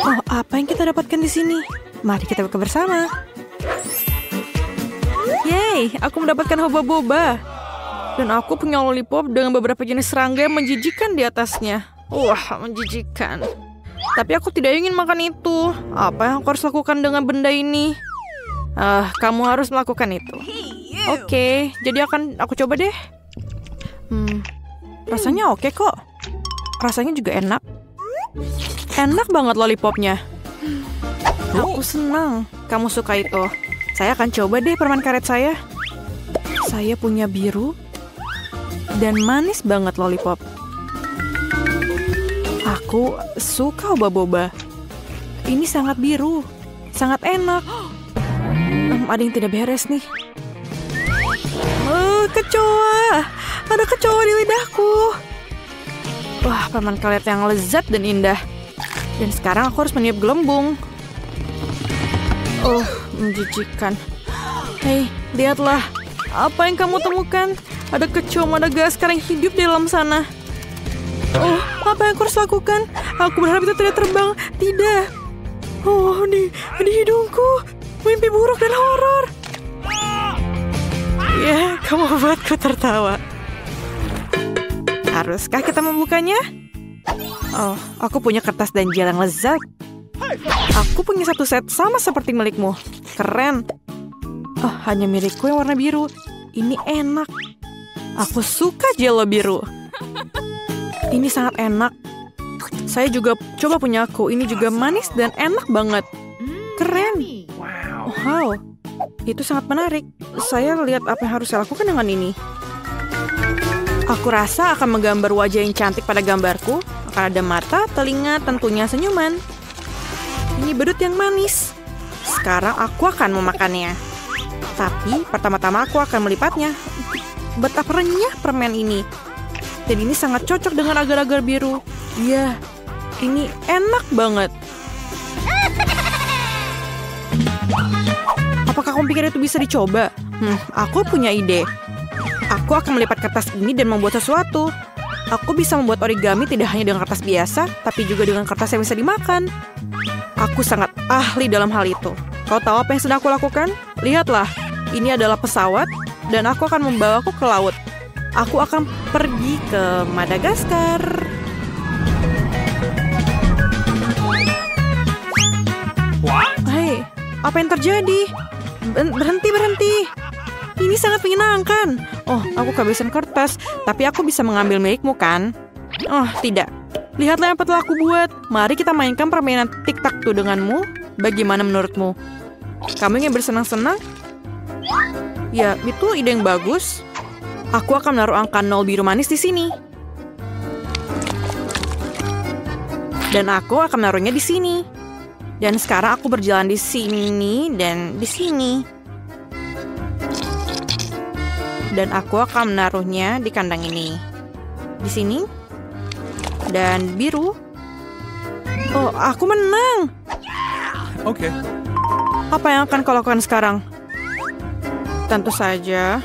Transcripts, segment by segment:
Oh, apa yang kita dapatkan di sini? Mari kita buka bersama. Yeay, aku mendapatkan Hubba Bubba. Dan aku punya lollipop dengan beberapa jenis serangga yang menjijikan di atasnya. Wah, menjijikan. Tapi aku tidak ingin makan itu. Apa yang aku harus lakukan dengan benda ini? Kamu harus melakukan itu. Oke, jadi aku coba deh. Rasanya oke kok. Rasanya juga enak. Enak banget lollipopnya. Aku senang kamu suka itu. Saya akan coba deh permen karet saya. Saya punya biru dan manis banget lollipop. Aku suka Hubba Bubba. Ini sangat biru, sangat enak. Ada yang tidak beres nih. Kecoa. Ada kecoa di lidahku. Wah, permen karet yang lezat dan indah. Dan sekarang aku harus meniup gelembung. Oh, menjijikan. Hei, lihatlah. Apa yang kamu temukan? Ada kecoa Madagaskar yang hidup di dalam sana. Oh, apa yang aku harus lakukan? Aku berharap itu tidak terbang. Tidak. Oh, di hidungku. Mimpi buruk dan horor. Ya, kamu buatku tertawa. Haruskah kita membukanya? Oh, aku punya kertas dan gel yang lezat. Aku punya satu set sama seperti milikmu. Keren. Oh, hanya milikku yang warna biru. Ini enak. Aku suka jelo biru. Ini sangat enak. Saya juga coba punya aku. Ini juga manis dan enak banget. Keren. Wow. Itu sangat menarik. Saya lihat apa yang harus saya lakukan dengan ini. Aku rasa akan menggambar wajah yang cantik pada gambarku. Akan ada mata, telinga, tentunya senyuman. Ini bedut yang manis. Sekarang aku akan memakannya. Tapi pertama-tama aku akan melipatnya. Betapa renyah permen ini. Dan ini sangat cocok dengan agar-agar biru. Iya, ini enak banget. Apakah kamu pikir itu bisa dicoba? Aku punya ide. Aku akan melipat kertas ini dan membuat sesuatu. Aku bisa membuat origami tidak hanya dengan kertas biasa, tapi juga dengan kertas yang bisa dimakan. Aku sangat ahli dalam hal itu. Kau tahu apa yang sedang aku lakukan? Lihatlah, ini adalah pesawat dan aku akan membawaku ke laut. Aku akan pergi ke Madagaskar. Hei, apa yang terjadi? Berhenti. Ini sangat menyenangkan. Oh, aku kehabisan kertas, tapi aku bisa mengambil milikmu kan? Oh, tidak. Lihatlah apa telah aku buat. Mari kita mainkan permainan tic-tac-toe denganmu. Bagaimana menurutmu? Kamu ingin bersenang-senang? Ya, itu ide yang bagus. Aku akan menaruh angka 0 biru manis di sini. Dan aku akan menaruhnya di sini. Dan sekarang aku berjalan di sini dan di sini. Dan aku akan menaruhnya di kandang ini. Di sini. Dan biru. Oh, aku menang. Oke. Apa yang akan kau lakukan sekarang? Tentu saja.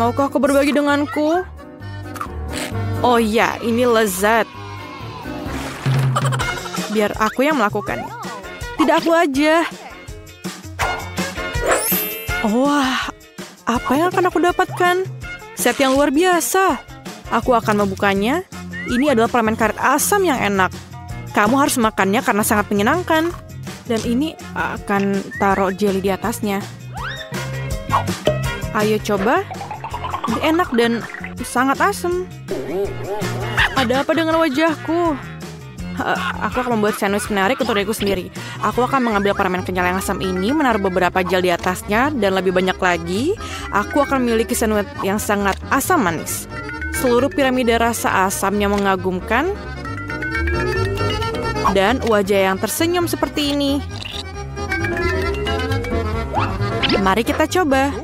Maukah kau berbagi denganku? Oh ya, ini lezat. Biar aku yang melakukannya. Tidak aku aja. Wah, apa yang akan aku dapatkan? Set yang luar biasa. Aku akan membukanya. Ini adalah permen karet asam yang enak. Kamu harus makannya karena sangat menyenangkan. Dan ini akan taruh jelly di atasnya. Ayo coba. Ini enak dan sangat asam. Ada apa dengan wajahku? Aku akan membuat sandwich menarik untuk diriku sendiri. Aku akan mengambil permen kenyal yang asam ini, menaruh beberapa gel di atasnya, dan lebih banyak lagi, aku akan memiliki sandwich yang sangat asam manis. Seluruh piramida rasa asam yang mengagumkan, dan wajah yang tersenyum seperti ini. Mari kita coba.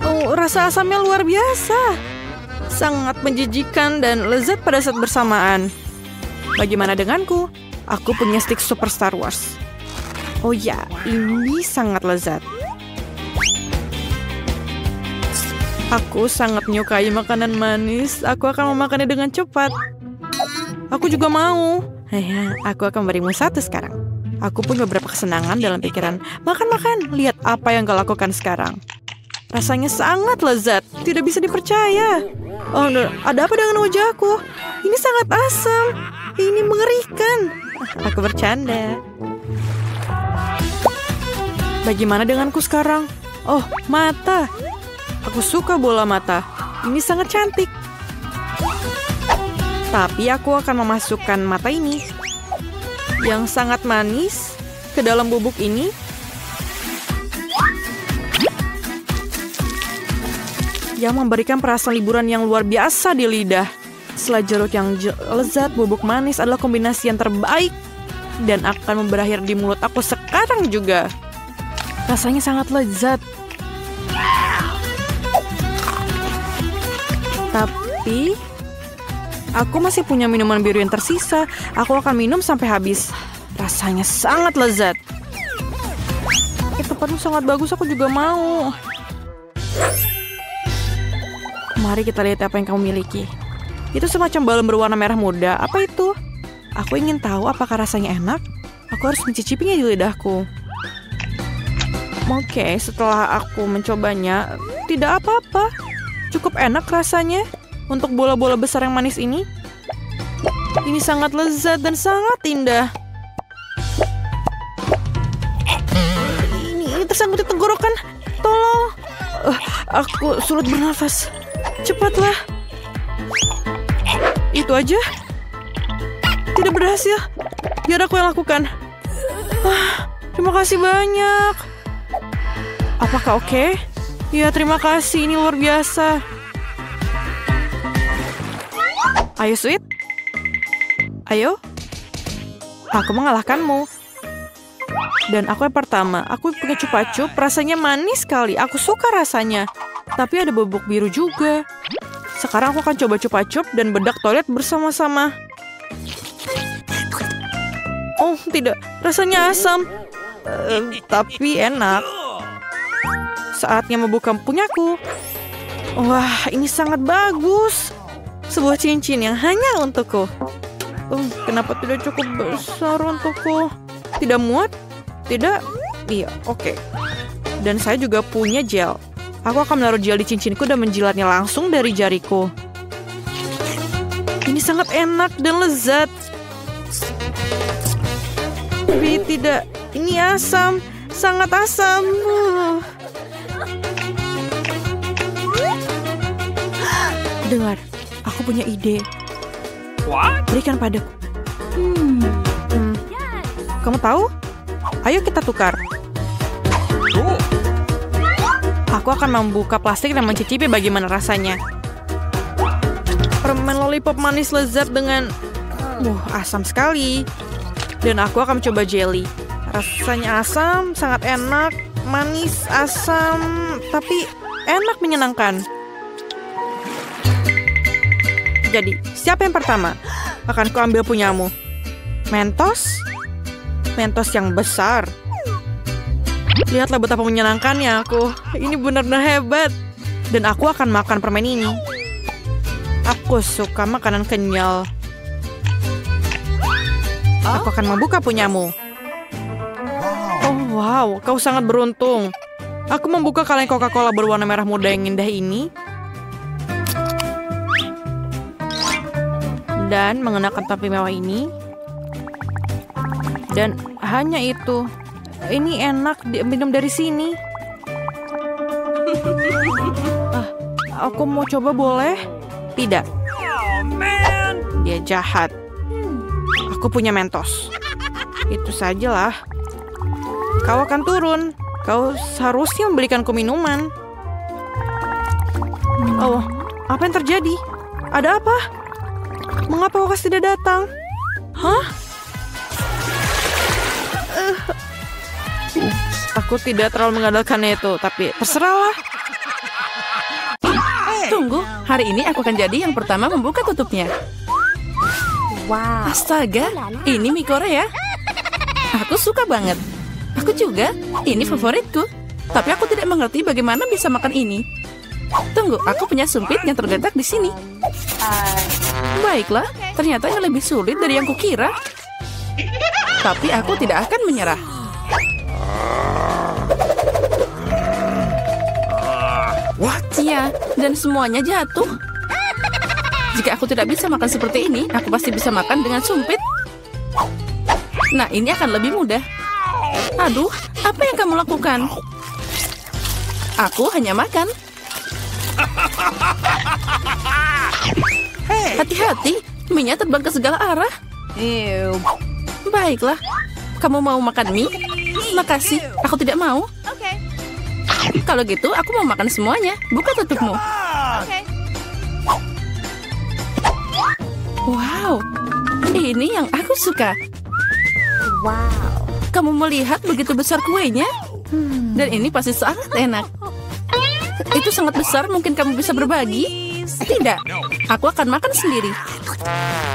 Oh, rasa asamnya luar biasa. Sangat menjijikan dan lezat pada saat bersamaan. Bagaimana denganku? Aku punya stick Super Star Wars. Oh ya, ini sangat lezat. Aku sangat menyukai makanan manis. Aku akan memakannya dengan cepat. Aku juga mau. Aku akan berimu satu sekarang. Aku punya beberapa kesenangan dalam pikiran. Makan. Lihat apa yang kau lakukan sekarang. Rasanya sangat lezat. Tidak bisa dipercaya. Oh, ada apa dengan wajahku? Ini sangat asam. Ini mengerikan. Aku bercanda. Bagaimana denganku sekarang? Oh, mata. Aku suka bola mata. Ini sangat cantik. Tapi aku akan memasukkan mata ini yang sangat manis ke dalam bubuk ini. Yang memberikan perasaan liburan yang luar biasa di lidah. Setelah jeruk yang lezat, bubuk manis adalah kombinasi yang terbaik. Dan akan berakhir di mulut aku sekarang juga. Rasanya sangat lezat. Tapi aku masih punya minuman biru yang tersisa. Aku akan minum sampai habis. Rasanya sangat lezat. Tempatmu sangat bagus, aku juga mau. Mari kita lihat apa yang kamu miliki. Itu semacam balon berwarna merah muda. Apa itu? Aku ingin tahu apakah rasanya enak. Aku harus mencicipinya di lidahku. Oke, setelah aku mencobanya, tidak apa-apa. Cukup enak rasanya untuk bola-bola besar yang manis ini. Ini sangat lezat dan sangat indah. Ini tersangkut di tenggorokan. Tolong. Aku sulit bernafas. Cepatlah. Itu aja. Tidak berhasil. Biar aku yang lakukan. Terima kasih banyak. Apakah oke? Ya, terima kasih. Ini luar biasa. Ayo, Sweet. Ayo. Aku mengalahkanmu. Dan aku yang pertama. Aku punya cupa-cup. Rasanya manis sekali. Aku suka rasanya. Tapi ada bubuk biru juga. Sekarang aku akan coba cupa-cup dan bedak toilet bersama-sama. Oh, tidak. Rasanya asam. Tapi enak. Saatnya membuka punyaku. Wah, ini sangat bagus. Sebuah cincin yang hanya untukku. Kenapa tidak cukup besar untukku? Tidak muat? Tidak? Iya, oke. Dan saya juga punya gel. Aku akan menaruh gel di cincinku dan menjilatnya langsung dari jariku. Ini sangat enak dan lezat. Tapi tidak. Ini asam. Sangat asam. Dengar, aku punya ide. Berikan padaku. Kamu tahu? Ayo kita tukar. Aku akan membuka plastik dan mencicipi bagaimana rasanya. Permen lollipop manis lezat dengan asam sekali. Dan aku akan mencoba jelly. Rasanya asam, sangat enak, manis, asam, tapi enak, menyenangkan. Jadi, siapa yang pertama? Akan kuambil punyamu. Mentos? Mentos yang besar. Lihatlah betapa menyenangkannya aku. Ini benar-benar hebat. Dan aku akan makan permen ini. Aku suka makanan kenyal. Aku akan membuka punyamu. Oh wow, kau sangat beruntung. Aku membuka kaleng Coca-Cola berwarna merah muda yang indah ini. Dan mengenakan topi mewah ini. Dan hanya itu. Ini enak minum dari sini. Aku mau coba, boleh? Tidak. Dia jahat. Aku punya Mentos. Itu sajalah. Kau akan turun. Kau seharusnya membelikanku minuman. Oh, apa yang terjadi? Ada apa? Mengapa Wakas tidak datang? Hah? Aku tidak terlalu mengandalkannya itu, tapi terserahlah. Tunggu, hari ini aku akan jadi yang pertama membuka tutupnya. Wow. Astaga, ini mie Korea. Aku suka banget. Aku juga, ini favoritku. Tapi aku tidak mengerti bagaimana bisa makan ini. Tunggu, aku punya sumpit yang terletak di sini. Baiklah, ternyata ini lebih sulit dari yang kukira. Tapi aku tidak akan menyerah. Ya, dan semuanya jatuh. Jika aku tidak bisa makan seperti ini, aku pasti bisa makan dengan sumpit. Nah, ini akan lebih mudah. Aduh, apa yang kamu lakukan? Aku hanya makan. Hati-hati, mie-nya terbang ke segala arah. Baiklah, kamu mau makan mie? Makasih, aku tidak mau. Kalau gitu, aku mau makan semuanya. Buka tutupmu. Wow, ini yang aku suka. Kamu melihat begitu besar kuenya? Dan ini pasti sangat enak. Itu sangat besar, mungkin kamu bisa berbagi? Tidak, aku akan makan sendiri.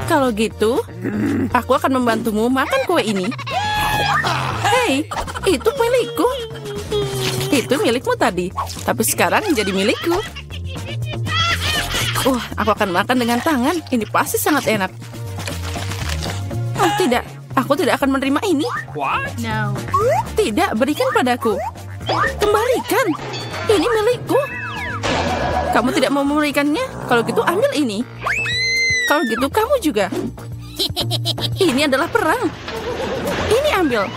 Kalau gitu, aku akan membantumu makan kue ini. Hei, itu milikku. Itu milikmu tadi, tapi sekarang jadi milikku. Aku akan makan dengan tangan. Ini pasti sangat enak. Oh tidak, aku tidak akan menerima ini. Tidak, berikan padaku. Kembalikan. Ini milikku. Kamu tidak mau memberikannya? Kalau gitu ambil ini. Kalau gitu kamu juga. Ini adalah perang. Ini ambil.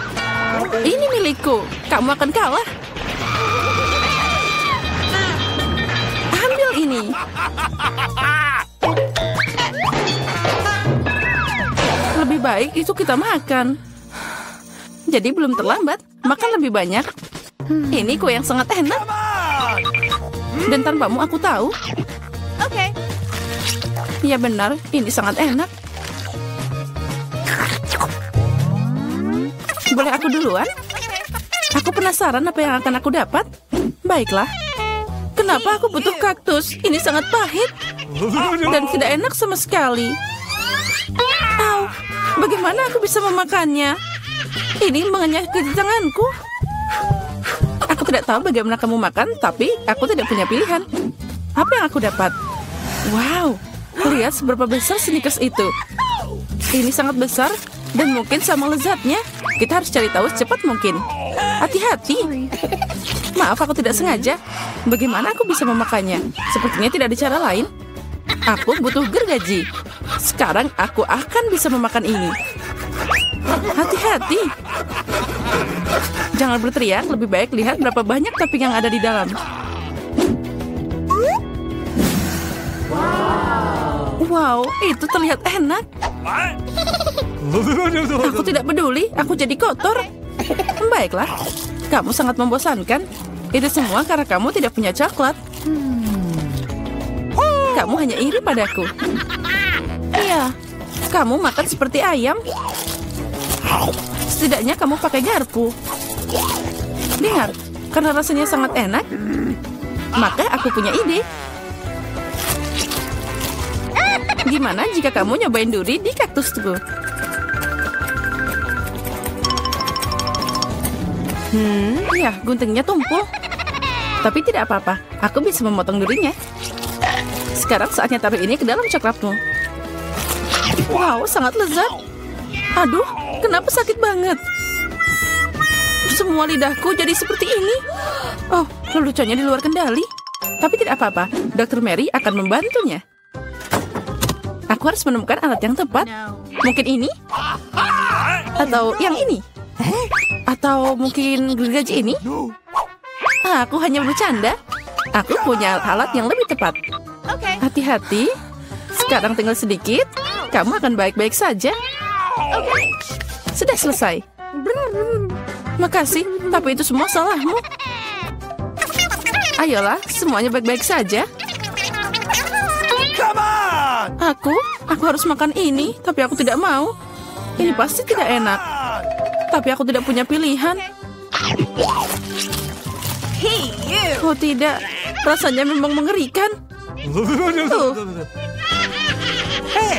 Ini milikku. Kamu akan kalah. Ambil ini. Lebih baik itu kita makan. Jadi belum terlambat. Makan lebih banyak. Ini kue yang sangat enak. Dan tanpamu aku tahu. Ya benar, ini sangat enak. Boleh aku duluan? Aku penasaran apa yang akan aku dapat. Baiklah. Kenapa aku butuh kaktus? Ini sangat pahit. Dan tidak enak sama sekali. Au, bagaimana aku bisa memakannya? Ini mengenyah ke tanganku. Aku tidak tahu bagaimana kamu makan, tapi aku tidak punya pilihan. Apa yang aku dapat? Wow, lihat seberapa besar Snickers itu. Ini sangat besar dan mungkin sama lezatnya. Kita harus cari tahu secepat mungkin. Hati-hati. Maaf, aku tidak sengaja. Bagaimana aku bisa memakannya? Sepertinya tidak ada cara lain. Aku butuh gergaji. Sekarang aku akan bisa memakan ini. Hati-hati. Jangan berteriak, lebih baik lihat berapa banyak topping yang ada di dalam. Wow, itu terlihat enak. Aku tidak peduli, aku jadi kotor. Baiklah, kamu sangat membosankan. Itu semua karena kamu tidak punya coklat. Kamu hanya iri padaku. Iya, kamu makan seperti ayam. Setidaknya kamu pakai garpu. Dengar, karena rasanya sangat enak, maka aku punya ide. Gimana jika kamu nyobain duri di kaktusku? Ya, guntingnya tumpul. Tapi tidak apa-apa, aku bisa memotong durinya. Sekarang saatnya taruh ini ke dalam coklatmu. Wow, sangat lezat. Aduh, kenapa sakit banget? Semua lidahku jadi seperti ini. Oh, leluconnya di luar kendali. Tapi tidak apa-apa, Dr. Mary akan membantunya. Aku harus menemukan alat yang tepat. Mungkin ini? Atau yang ini? Atau mungkin gergaji ini? Aku hanya bercanda. Aku punya alat yang lebih tepat. Hati-hati. Sekarang tinggal sedikit. Kamu akan baik-baik saja. Sudah selesai. Makasih, tapi itu semua salahmu. Ayolah, semuanya baik-baik saja. Aku harus makan ini, tapi aku tidak mau. Ini pasti tidak enak. Tapi aku tidak punya pilihan. Oh tidak, rasanya memang mengerikan.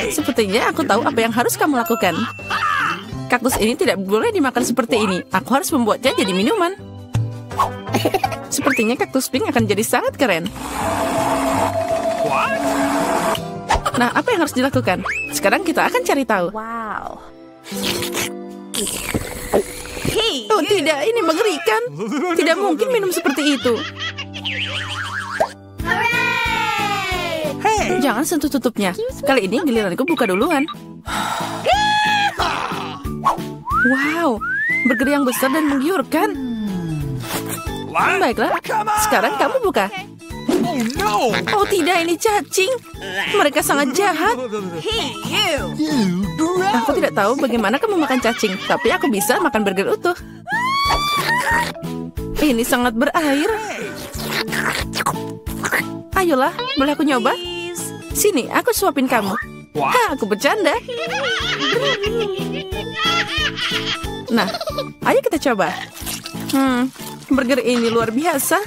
Sepertinya aku tahu apa yang harus kamu lakukan. Kaktus ini tidak boleh dimakan seperti ini. Aku harus membuatnya jadi minuman. Sepertinya kaktus pink akan jadi sangat keren. Nah, apa yang harus dilakukan? Sekarang kita akan cari tahu. Wow. Oh tidak, ini mengerikan. Tidak mungkin minum seperti itu. Jangan sentuh tutupnya. Kali ini giliranku buka duluan. Wow, burger yang besar dan menggiurkan. Baiklah, sekarang kamu buka. Oh tidak, ini cacing. Mereka sangat jahat. Aku tidak tahu bagaimana kamu makan cacing, tapi aku bisa makan burger utuh. Ini sangat berair. Ayolah, boleh aku nyoba? Sini, aku suapin kamu. Aku bercanda. Nah, ayo kita coba. Burger ini luar biasa.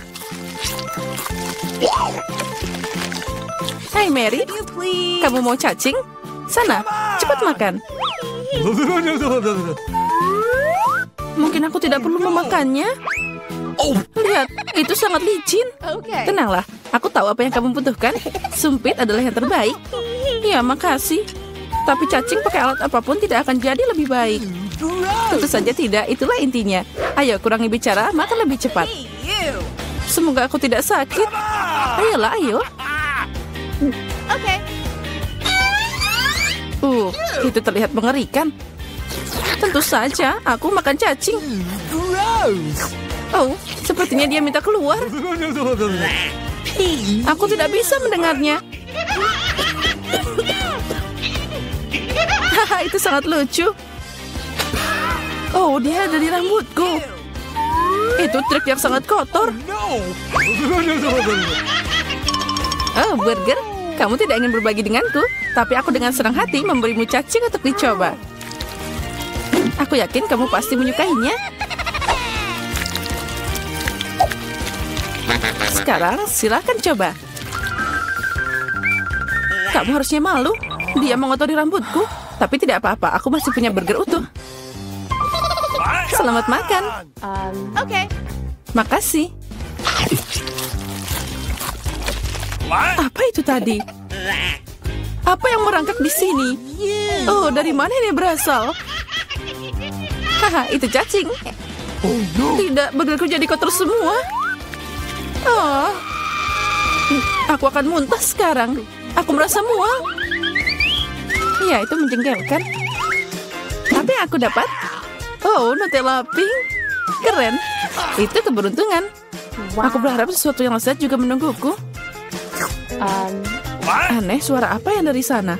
Hai Mary, kamu mau cacing? Sana, cepat makan. Mungkin aku tidak perlu memakannya. Lihat, itu sangat licin. Tenanglah, aku tahu apa yang kamu butuhkan. Sumpit adalah yang terbaik. Ya, makasih. Tapi cacing pakai alat apapun tidak akan jadi lebih baik. Tentu saja tidak, itulah intinya. Ayo, kurangi bicara, makan lebih cepat. Semoga aku tidak sakit. Ayolah, ayo. Itu terlihat mengerikan. Tentu saja, aku makan cacing. Oh, sepertinya dia minta keluar. Aku tidak bisa mendengarnya. Haha, itu sangat lucu. Oh, dia ada di rambutku. Itu trik yang sangat kotor. Oh, burger. Kamu tidak ingin berbagi denganku, tapi aku dengan senang hati memberimu cacing untuk dicoba. Aku yakin kamu pasti menyukainya. Sekarang silakan coba. Kamu harusnya malu. Dia mengotori rambutku. Tapi tidak apa-apa, aku masih punya burger utuh. Selamat makan. Makasih. Apa itu tadi? Apa yang merangkak di sini? Oh, dari mana ini berasal? Haha, itu cacing. Tidak, burgerku jadi kotor semua. Oh, aku akan muntah sekarang. Aku merasa mual. Ya, itu menjengkelkan. Apa yang aku dapat? Oh, Nutella pink. Keren. Itu keberuntungan. Aku berharap sesuatu yang lezat juga menungguku. Aneh, suara apa yang dari sana?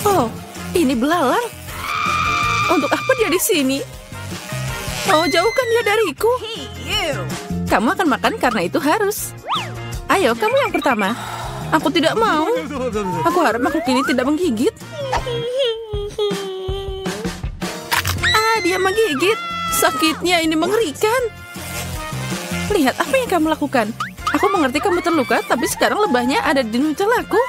Oh, ini belalang. Untuk apa dia di sini? Oh, jauhkan dia dariku. Kamu akan makan karena itu harus. Ayo, kamu yang pertama. Aku tidak mau. Aku harap makhluk ini tidak menggigit. Dia menggigit. Sakitnya ini mengerikan. Lihat apa yang kamu lakukan. Aku mengerti kamu terluka, tapi sekarang lebahnya ada di Nutellaku.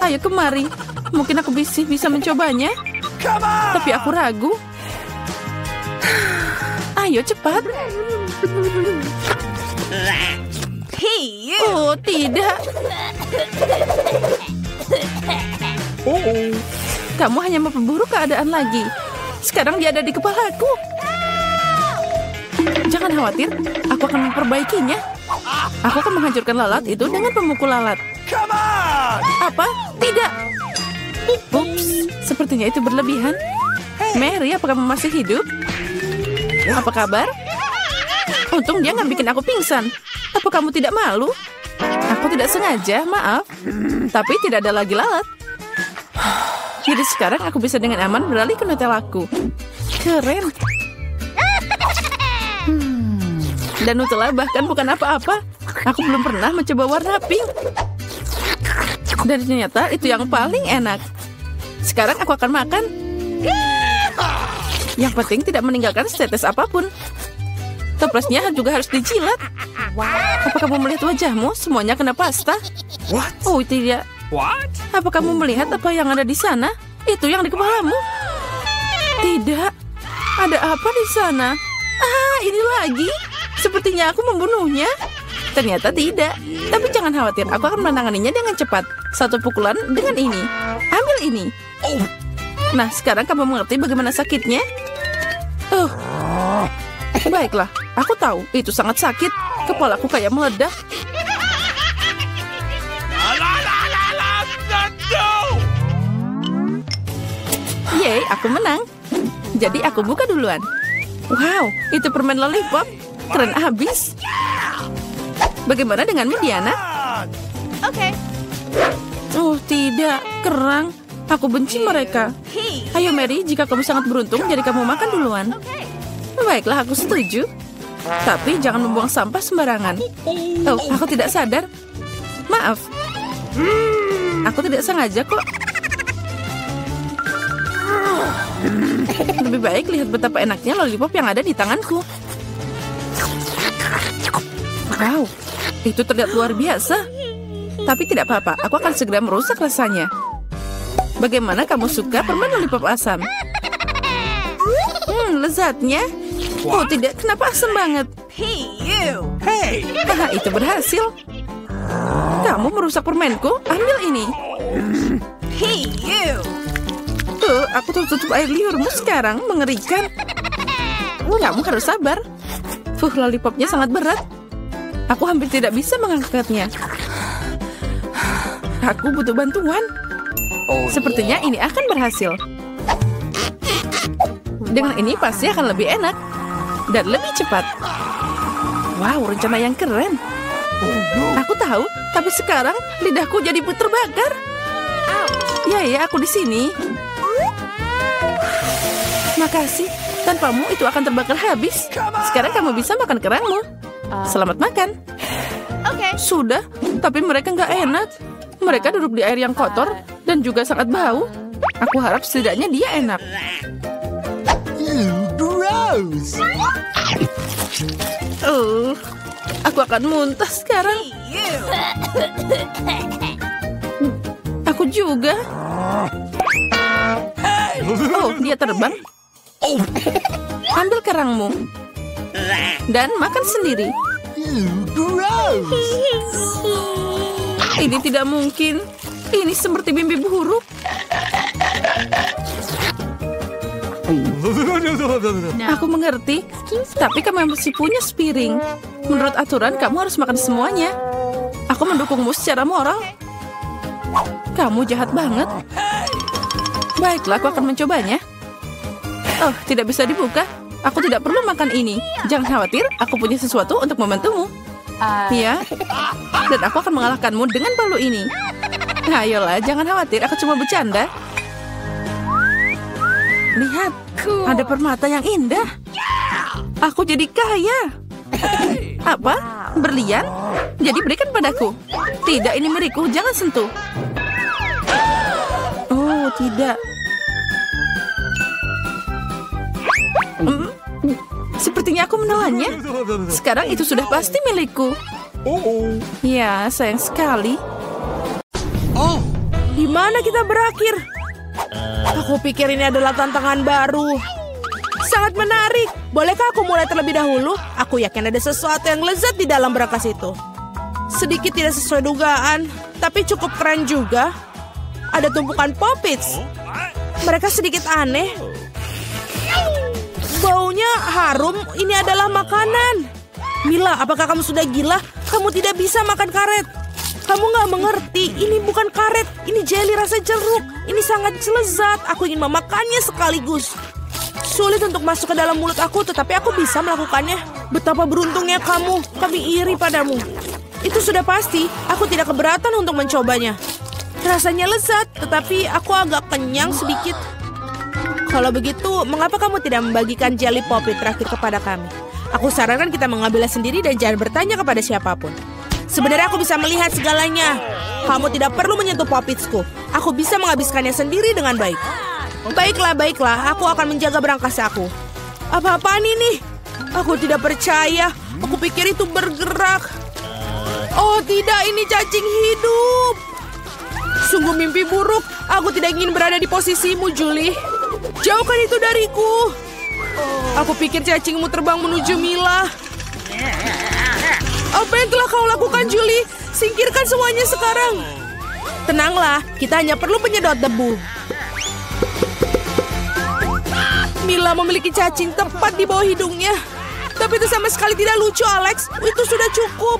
Ayo kemari. Mungkin aku bisa mencobanya. Tapi aku ragu. Ayo cepat. Oh, tidak. Kamu hanya memperburuk keadaan lagi. Sekarang dia ada di kepalaku. Jangan khawatir, aku akan memperbaikinya. Aku akan menghancurkan lalat itu dengan pemukul lalat. Apa? Tidak. Ups, sepertinya itu berlebihan. Mary, apakah kamu masih hidup? Apa kabar? Untung dia nggak bikin aku pingsan. Apa kamu tidak malu? Aku tidak sengaja, maaf. Tapi tidak ada lagi lalat. Jadi sekarang aku bisa dengan aman beralih ke Nutellaku. Keren. Dan Nutella bahkan bukan apa-apa. Aku belum pernah mencoba warna pink. Dan ternyata itu yang paling enak. Sekarang aku akan makan. Yang penting tidak meninggalkan setetes apapun. Toplesnya juga harus dijilat. Apa kamu melihat wajahmu? Semuanya kena pasta. Oh, tidak. Apa kamu melihat apa yang ada di sana? Itu yang di kepalamu. Tidak. Ada apa di sana? Ah, ini lagi. Sepertinya aku membunuhnya. Ternyata tidak. Tapi jangan khawatir, aku akan menanganinya dengan cepat. Satu pukulan dengan ini. Ambil ini. Nah, sekarang kamu mengerti bagaimana sakitnya? Baiklah, aku tahu itu sangat sakit. Kepalaku kayak meledak. Yeay, aku menang. Jadi aku buka duluan. Wow, itu permen lollipop. Keren abis. Bagaimana denganmu, Diana? Okay. Oh, tidak. Kerang. Aku benci mereka. Ayo, Mary, jika kamu sangat beruntung, jadi kamu makan duluan. Baiklah, aku setuju. Tapi jangan membuang sampah sembarangan. Oh, aku tidak sadar. Maaf. Aku tidak sengaja kok. Lebih baik lihat betapa enaknya lollipop yang ada di tanganku. Wow, itu terlihat luar biasa. Tapi tidak apa-apa, aku akan segera merusak rasanya. Bagaimana kamu suka permen lollipop asam? Lezatnya. Oh tidak, kenapa asam banget? Haha, itu berhasil. Kamu merusak permenku, ambil ini. Aku tutup air liurmu sekarang, mengerikan. Kamu harus sabar. Lollipopnya sangat berat. Aku hampir tidak bisa mengangkatnya. Aku butuh bantuan. Sepertinya ini akan berhasil. Dengan ini pasti akan lebih enak. Dan lebih cepat. Wow, rencana yang keren. Aku tahu, tapi sekarang lidahku jadi terbakar. Ya, aku di sini. Makasih. Tanpamu itu akan terbakar habis. Sekarang kamu bisa makan kerangmu. Selamat makan. Okay. Sudah, tapi mereka nggak enak. Mereka duduk di air yang kotor dan juga sangat bau. Aku harap setidaknya dia enak. Gross. Aku akan muntah sekarang. Aku juga. Oh, dia terbang. Ambil kerangmu. Dan makan sendiri. Gross. Ini tidak mungkin. Ini seperti mimpi buruk. Aku mengerti. Tapi kamu masih punya piring. Menurut aturan, kamu harus makan semuanya. Aku mendukungmu secara moral. Kamu jahat banget. Baiklah, aku akan mencobanya. Oh, tidak bisa dibuka. Aku tidak perlu makan ini. Jangan khawatir, aku punya sesuatu untuk membantumu. Ya, dan aku akan mengalahkanmu dengan palu ini. Ayolah, jangan khawatir, aku cuma bercanda. Lihat, ada permata yang indah. Aku jadi kaya. Apa? Berlian? Jadi berikan padaku. Tidak, ini milikku, jangan sentuh. Oh, tidak. Sepertinya aku menelannya. Sekarang itu sudah pasti milikku. Ya, sayang sekali. Di mana kita berakhir? Aku pikir ini adalah tantangan baru. Sangat menarik. Bolehkah aku mulai terlebih dahulu? Aku yakin ada sesuatu yang lezat di dalam berangkas itu. Sedikit tidak sesuai dugaan, tapi cukup keren juga. Ada tumpukan Poppits. Mereka sedikit aneh. Baunya harum, ini adalah makanan. Mila, apakah kamu sudah gila? Kamu tidak bisa makan karet. Kamu nggak mengerti, ini bukan karet. Ini jelly rasa jeruk. Ini sangat lezat, aku ingin memakannya sekaligus. Sulit untuk masuk ke dalam mulut aku, tetapi aku bisa melakukannya. Betapa beruntungnya kamu, kami iri padamu. Itu sudah pasti, aku tidak keberatan untuk mencobanya. Rasanya lezat, tetapi aku agak kenyang sedikit. Kalau begitu, mengapa kamu tidak membagikan jelly Poppit terakhir kepada kami? Aku sarankan kita mengambilnya sendiri dan jangan bertanya kepada siapapun. Sebenarnya aku bisa melihat segalanya. Kamu tidak perlu menyentuh Poppitsku. Aku bisa menghabiskannya sendiri dengan baik. Baiklah, aku akan menjaga berangkas aku. Apa-apaan ini? Aku tidak percaya. Aku pikir itu bergerak. Oh tidak, ini cacing hidup. Sungguh mimpi buruk. Aku tidak ingin berada di posisimu, Julie. Jauhkan itu dariku. Aku pikir cacingmu terbang menuju Mila. Apa yang telah kau lakukan, Julie? Singkirkan semuanya sekarang. Tenanglah, kita hanya perlu penyedot debu. Mila memiliki cacing tepat di bawah hidungnya. Tapi itu sama sekali tidak lucu, Alex. Itu sudah cukup.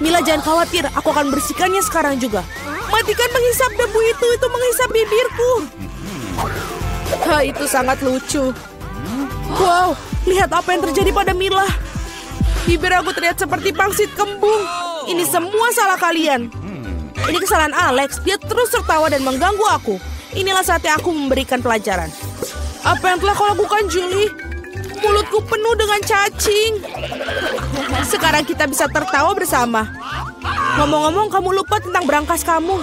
Mila, jangan khawatir. Aku akan bersihkannya sekarang juga. Matikan menghisap debu itu menghisap bibirku. Itu sangat lucu. Wow, lihat apa yang terjadi pada Mila. Bibir aku terlihat seperti pangsit kembung. Ini semua salah kalian. Ini kesalahan Alex. Dia terus tertawa dan mengganggu aku. Inilah saatnya aku memberikan pelajaran. Apa yang telah kau lakukan, Julie? Mulutku penuh dengan cacing. Sekarang kita bisa tertawa bersama. Ngomong-ngomong, kamu lupa tentang brankas kamu.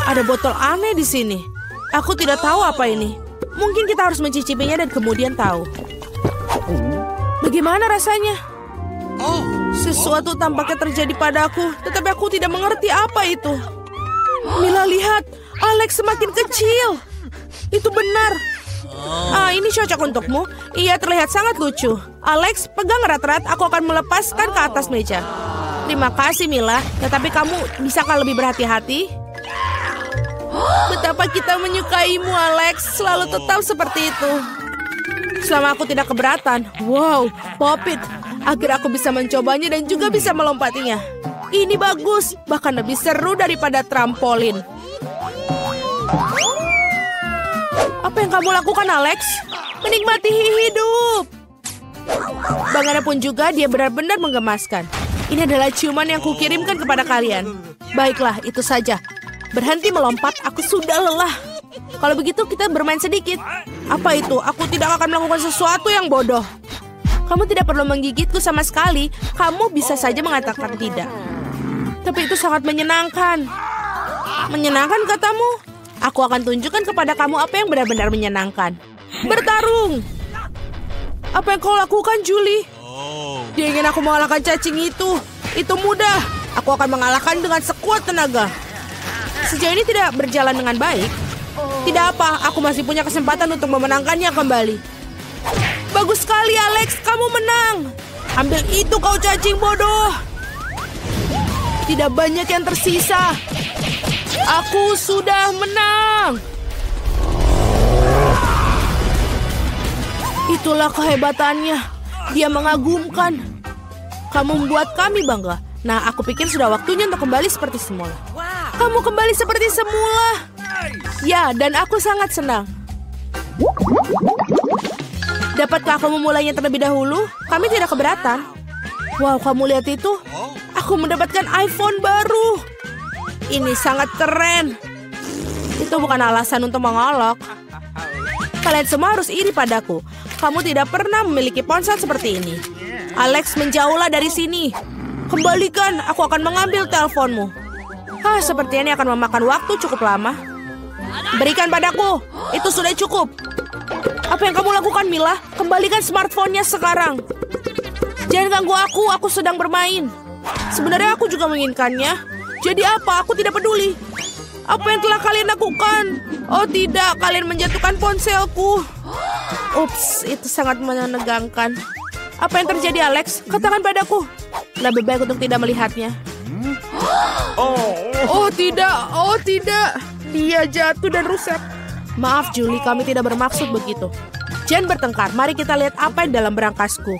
Ada botol aneh di sini. Aku tidak tahu apa ini. Mungkin kita harus mencicipinya dan kemudian tahu. Bagaimana rasanya? Sesuatu tampaknya terjadi padaku, tetapi aku tidak mengerti apa itu. Mila, lihat. Alex semakin kecil. Itu benar. Ini cocok untukmu. Ia terlihat sangat lucu. Alex, pegang erat-erat. Aku akan melepaskan ke atas meja. Terima kasih, Mila. Tetapi kamu bisakah lebih berhati-hati? Betapa kita menyukaimu, Alex. Selalu tetap seperti itu. Selama aku tidak keberatan. Wow, Pop It. Akhirnya aku bisa mencobanya dan juga bisa melompatinya. Ini bagus. Bahkan lebih seru daripada trampolin. Apa yang kamu lakukan, Alex? Menikmati hidup. Bagaimanapun juga, dia benar-benar menggemaskan. Ini adalah ciuman yang kukirimkan kepada kalian. Baiklah, itu saja. Berhenti melompat, aku sudah lelah. Kalau begitu, kita bermain sedikit. Apa itu? Aku tidak akan melakukan sesuatu yang bodoh. Kamu tidak perlu menggigitku sama sekali. Kamu bisa saja mengatakan tidak. Tapi itu sangat menyenangkan. Menyenangkan, katamu? Aku akan tunjukkan kepada kamu apa yang benar-benar menyenangkan. Bertarung! Apa yang kau lakukan, Julie? Dia ingin aku mengalahkan cacing itu. Itu mudah. Aku akan mengalahkan dengan sekuat tenaga. Sejauh ini tidak berjalan dengan baik. Tidak apa, aku masih punya kesempatan untuk memenangkannya kembali. Bagus sekali, Alex. Kamu menang. Ambil itu, kau cacing bodoh. Tidak banyak yang tersisa. Aku sudah menang. Itulah kehebatannya. Dia mengagumkan. Kamu membuat kami bangga. Nah, aku pikir sudah waktunya untuk kembali seperti semula. Kamu kembali seperti semula. Ya, dan aku sangat senang. Dapatkah aku memulainya terlebih dahulu? Kami tidak keberatan. Wow, kamu lihat itu? Aku mendapatkan iPhone baru. Ini sangat keren. Itu bukan alasan untuk mengolok. Kalian semua harus iri padaku. Kamu tidak pernah memiliki ponsel seperti ini. Alex, menjauhlah dari sini. Kembalikan, aku akan mengambil teleponmu. Sepertinya ini akan memakan waktu cukup lama. Berikan padaku. Itu sudah cukup. Apa yang kamu lakukan, Mila? Kembalikan smartphone-nya sekarang. Jangan ganggu aku sedang bermain. Sebenarnya aku juga menginginkannya. Jadi apa? Aku tidak peduli. Apa yang telah kalian lakukan? Oh tidak, kalian menjatuhkan ponselku. Ups, itu sangat menegangkan. Apa yang terjadi, Alex? Katakan padaku. Lebih baik untuk tidak melihatnya. Oh tidak. Dia jatuh dan rusak. Maaf, Julie, kami tidak bermaksud begitu. Jangan bertengkar, mari kita lihat apa yang dalam berangkasku.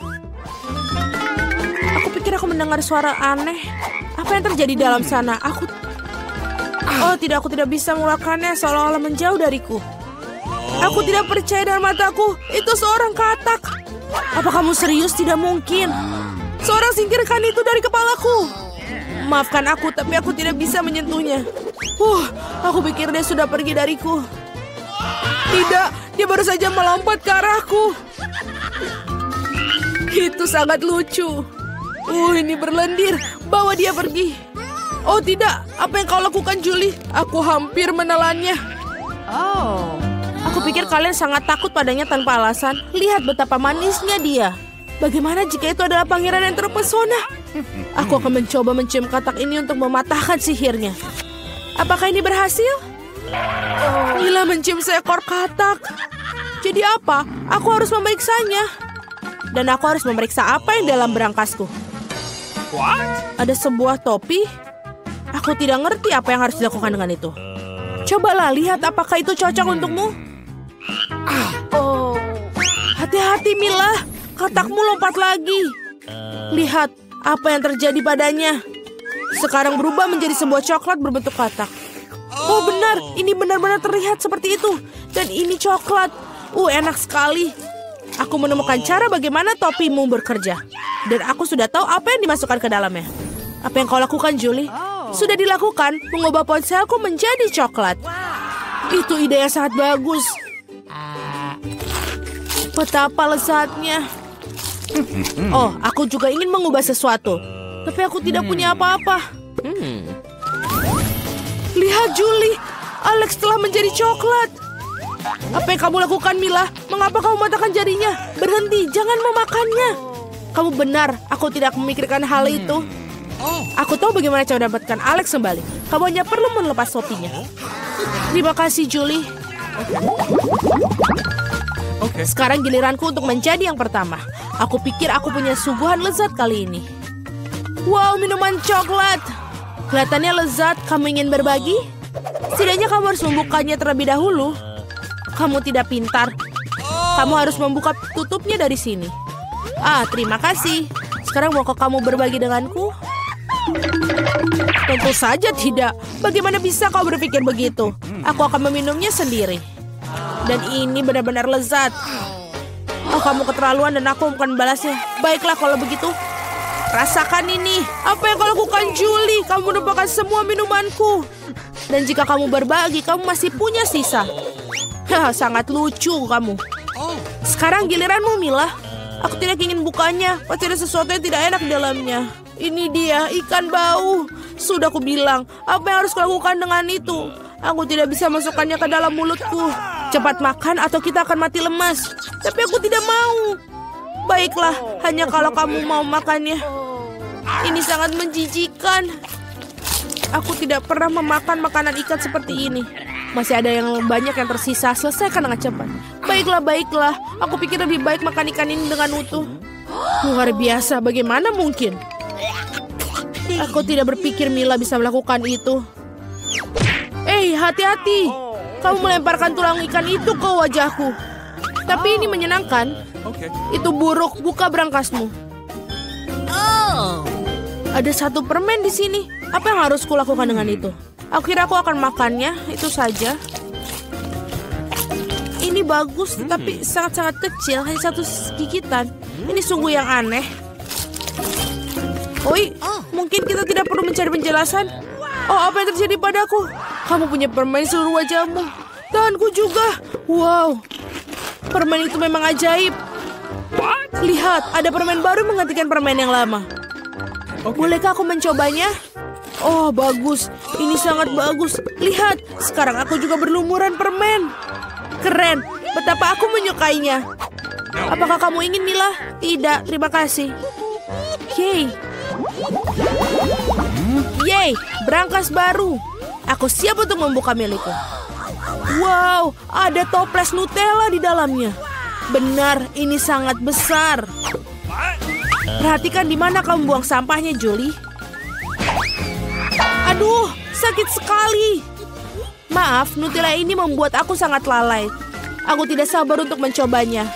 Aku pikir aku mendengar suara aneh. Apa yang terjadi dalam sana? Aku tidak bisa melakukannya, seolah-olah menjauh dariku. Aku tidak percaya dengan mataku. Itu seorang katak. Apa kamu serius? Tidak mungkin. Seorang singkirkan itu dari kepalaku. Maafkan aku, tapi aku tidak bisa menyentuhnya. Aku pikir dia sudah pergi dariku. Tidak, dia baru saja melompat ke arahku. Itu sangat lucu. Ini berlendir. Bawa dia pergi. Oh tidak, apa yang kau lakukan, Julie? Aku hampir menelannya. Aku pikir kalian sangat takut padanya tanpa alasan. Lihat betapa manisnya dia. Bagaimana jika itu adalah pangeran yang terpesona? Aku akan mencoba mencium katak ini untuk mematahkan sihirnya. Apakah ini berhasil? Mila mencium seekor katak. Jadi apa? Aku harus memeriksanya. Dan aku harus memeriksa apa yang dalam berangkasku. Ada sebuah topi? Aku tidak ngerti apa yang harus dilakukan dengan itu. Cobalah lihat apakah itu cocok untukmu. Hati-hati Mila, katakmu lompat lagi. Lihat apa yang terjadi padanya. Sekarang berubah menjadi sebuah coklat berbentuk katak. Oh benar, ini benar-benar terlihat seperti itu. Dan ini coklat. Enak sekali. Aku menemukan cara bagaimana topimu bekerja. Dan aku sudah tahu apa yang dimasukkan ke dalamnya. Apa yang kau lakukan, Julie? Sudah dilakukan, mengubah ponselku menjadi coklat. Itu ide yang sangat bagus. Betapa lezatnya. Oh, aku juga ingin mengubah sesuatu. Tapi aku tidak punya apa-apa. Lihat, Julie. Alex telah menjadi coklat. Apa yang kamu lakukan, Mila? Mengapa kamu mematahkan jarinya? Berhenti, jangan memakannya. Kamu benar, aku tidak memikirkan hal itu. Aku tahu bagaimana cara mendapatkan Alex kembali. Kamu hanya perlu melepas topinya. Terima kasih, Julie. Sekarang giliranku untuk menjadi yang pertama. Aku pikir aku punya suguhan lezat kali ini. Wow, minuman coklat. Kelihatannya lezat. Kamu ingin berbagi? Setidaknya kamu harus membukanya terlebih dahulu. Kamu tidak pintar. Kamu harus membuka tutupnya dari sini. Terima kasih. Sekarang maukah kamu berbagi denganku? Tentu saja tidak. Bagaimana bisa kau berpikir begitu? Aku akan meminumnya sendiri. Dan ini benar-benar lezat. Kamu keterlaluan dan aku bukan balasnya. Baiklah kalau begitu. Rasakan ini. Apa yang kau lakukan, Julie? Kamu menumpahkan semua minumanku. Dan jika kamu berbagi, kamu masih punya sisa. Sangat lucu kamu. Sekarang giliranmu, Mila. Aku tidak ingin bukanya. Pasti ada sesuatu yang tidak enak di dalamnya. Ini dia, ikan bau. Sudah aku bilang, apa yang harus kulakukan dengan itu? Aku tidak bisa masukkannya ke dalam mulutku. Cepat makan atau kita akan mati lemas. Tapi aku tidak mau. Baiklah, hanya kalau kamu mau makannya. Ini sangat menjijikan. Aku tidak pernah memakan makanan ikan seperti ini. Masih ada yang banyak yang tersisa. Selesaikan dengan cepat. Baiklah. Aku pikir lebih baik makan ikan ini dengan utuh. Luar biasa, bagaimana mungkin? Aku tidak berpikir Mila bisa melakukan itu. Hati-hati. Kamu melemparkan tulang ikan itu ke wajahku. Tapi ini menyenangkan. Itu buruk, buka brangasmu. Ada satu permen di sini. Apa yang harus kulakukan dengan itu? Aku kira aku akan makannya, itu saja. Ini bagus, tapi sangat-sangat kecil, hanya satu gigitan. Ini sungguh yang aneh. Mungkin kita tidak perlu mencari penjelasan. Apa yang terjadi padaku? Kamu punya permen seluruh wajahmu. Tanganku juga. Wow, permen itu memang ajaib. Lihat, ada permen baru menggantikan permen yang lama. Bolehkah aku mencobanya? Bagus. Ini sangat bagus. Lihat, sekarang aku juga berlumuran permen. Keren. Betapa aku menyukainya. Apakah kamu ingin, Mila? Tidak, terima kasih. Yeay, brankas baru. Aku siap untuk membuka milikku. Wow, ada toples Nutella di dalamnya. Benar, ini sangat besar. Perhatikan di mana kamu buang sampahnya, Julie. Aduh, sakit sekali. Maaf, Nutella ini membuat aku sangat lalai. Aku tidak sabar untuk mencobanya.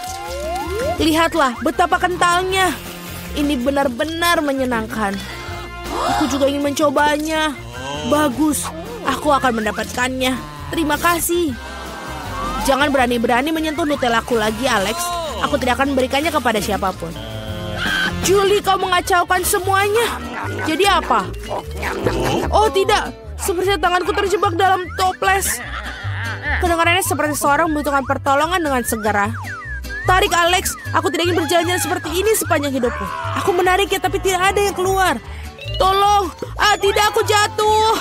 Lihatlah betapa kentalnya. Ini benar-benar menyenangkan. Aku juga ingin mencobanya. Bagus, aku akan mendapatkannya. Terima kasih. Jangan berani-berani menyentuh Nutellaku lagi, Alex. Aku tidak akan memberikannya kepada siapapun. Julie, kau mengacaukan semuanya. Jadi apa? Tidak. Sepertinya tanganku terjebak dalam toples. Kedengarannya seperti seorang membutuhkan pertolongan dengan segera. Tarik, Alex. Aku tidak ingin berjalan-jalan seperti ini sepanjang hidupku. Aku menariknya tapi tidak ada yang keluar. Tolong. Tidak, aku jatuh.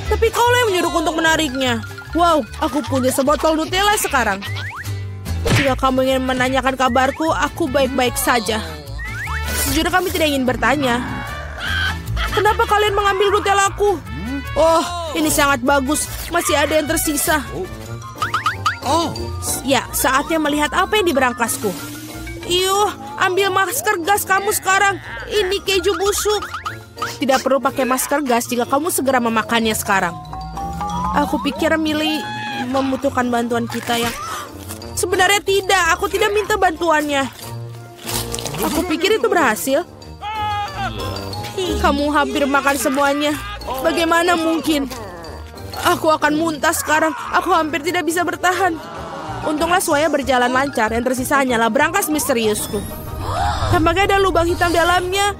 Tapi kau yang menyuruhku untuk menariknya. Wow, aku punya sebotol Nutella sekarang. Jika kamu ingin menanyakan kabarku, aku baik-baik saja. Sejujurnya kami tidak ingin bertanya. Kenapa kalian mengambil Nutellaku? Ini sangat bagus. Masih ada yang tersisa. Ya, saatnya melihat apa yang di berangkasku. Iuh, ambil masker gas kamu sekarang. Ini keju busuk. Tidak perlu pakai masker gas jika kamu segera memakannya sekarang. Aku pikir Millie membutuhkan bantuan kita ya. Sebenarnya tidak, aku tidak minta bantuannya. Aku pikir itu berhasil. Kamu hampir makan semuanya. Bagaimana mungkin? Aku akan muntah sekarang. Aku hampir tidak bisa bertahan. Untunglah semuanya berjalan lancar. Yang tersisa hanyalah berangkas misteriusku. Tampaknya ada lubang hitam dalamnya.